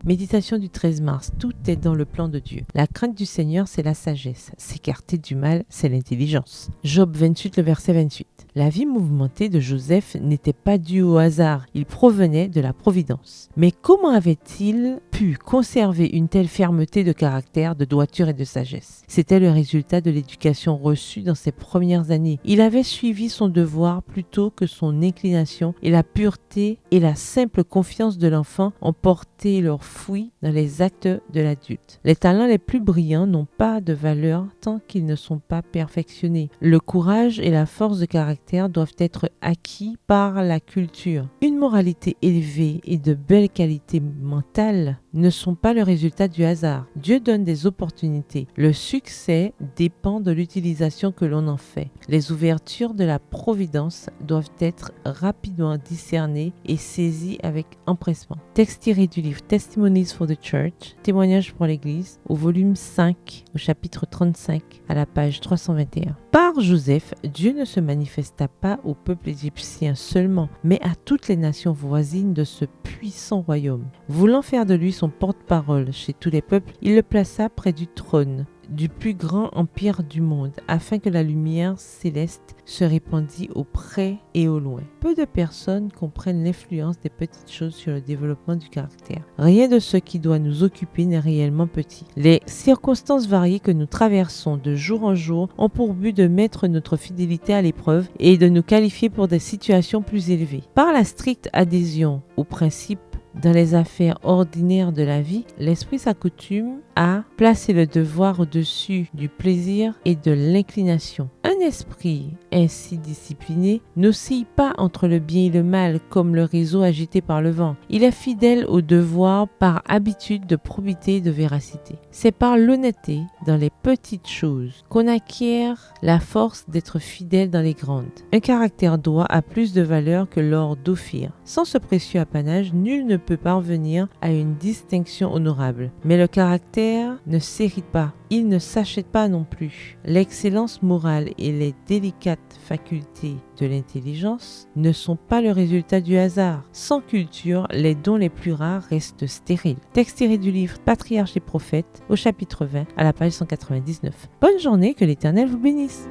Méditation du 13 mars. Tout est dans le plan de Dieu. La crainte du Seigneur, c'est la sagesse. S'écarter du mal, c'est l'intelligence. Job 28, le verset 28. La vie mouvementée de Joseph n'était pas due au hasard, il provenait de la providence. Mais comment avait-il pu conserver une telle fermeté de caractère, de droiture et de sagesse? C'était le résultat de l'éducation reçue dans ses premières années. Il avait suivi son devoir plutôt que son inclination, et la pureté et la simple confiance de l'enfant ont porté leurs fruits dans les actes de l'adulte. Les talents les plus brillants n'ont pas de valeur tant qu'ils ne sont pas perfectionnés. Le courage et la force de caractère doivent être acquis par la culture. Une moralité élevée et de belles qualités mentales ne sont pas le résultat du hasard. Dieu donne des opportunités. Le succès dépend de l'utilisation que l'on en fait. Les ouvertures de la providence doivent être rapidement discernées et saisies avec empressement. Texte tiré du livre Testimonies for the Church, témoignages pour l'Église, au volume 5, au chapitre 35, à la page 321. Par Joseph, Dieu ne se manifesta pas au peuple égyptien seulement, mais à toutes les nations voisines de ce puissant royaume. Voulant faire de lui son porte-parole chez tous les peuples, il le plaça près du trône du plus grand empire du monde, afin que la lumière céleste se répandît au près et au loin. Peu de personnes comprennent l'influence des petites choses sur le développement du caractère. Rien de ce qui doit nous occuper n'est réellement petit. Les circonstances variées que nous traversons de jour en jour ont pour but de mettre notre fidélité à l'épreuve et de nous qualifier pour des situations plus élevées. Par la stricte adhésion aux principes dans les affaires ordinaires de la vie, l'esprit s'accoutume à placer le devoir au-dessus du plaisir et de l'inclination. Un esprit ainsi discipliné n'oscille pas entre le bien et le mal comme le réseau agité par le vent. Il est fidèle au devoir par habitude de probité et de véracité. C'est par l'honnêteté dans les petites choses qu'on acquiert la force d'être fidèle dans les grandes. Un caractère droit a plus de valeur que l'or d'Ophir. Sans ce précieux apanage, nul ne peut parvenir à une distinction honorable. Mais le caractère ne s'hérite pas, il ne s'achète pas non plus. L'excellence morale et les délicates facultés de l'intelligence ne sont pas le résultat du hasard. Sans culture, les dons les plus rares restent stériles. Texte tiré du livre Patriarches et prophètes, au chapitre 20, à la page 199. Bonne journée, que l'Éternel vous bénisse.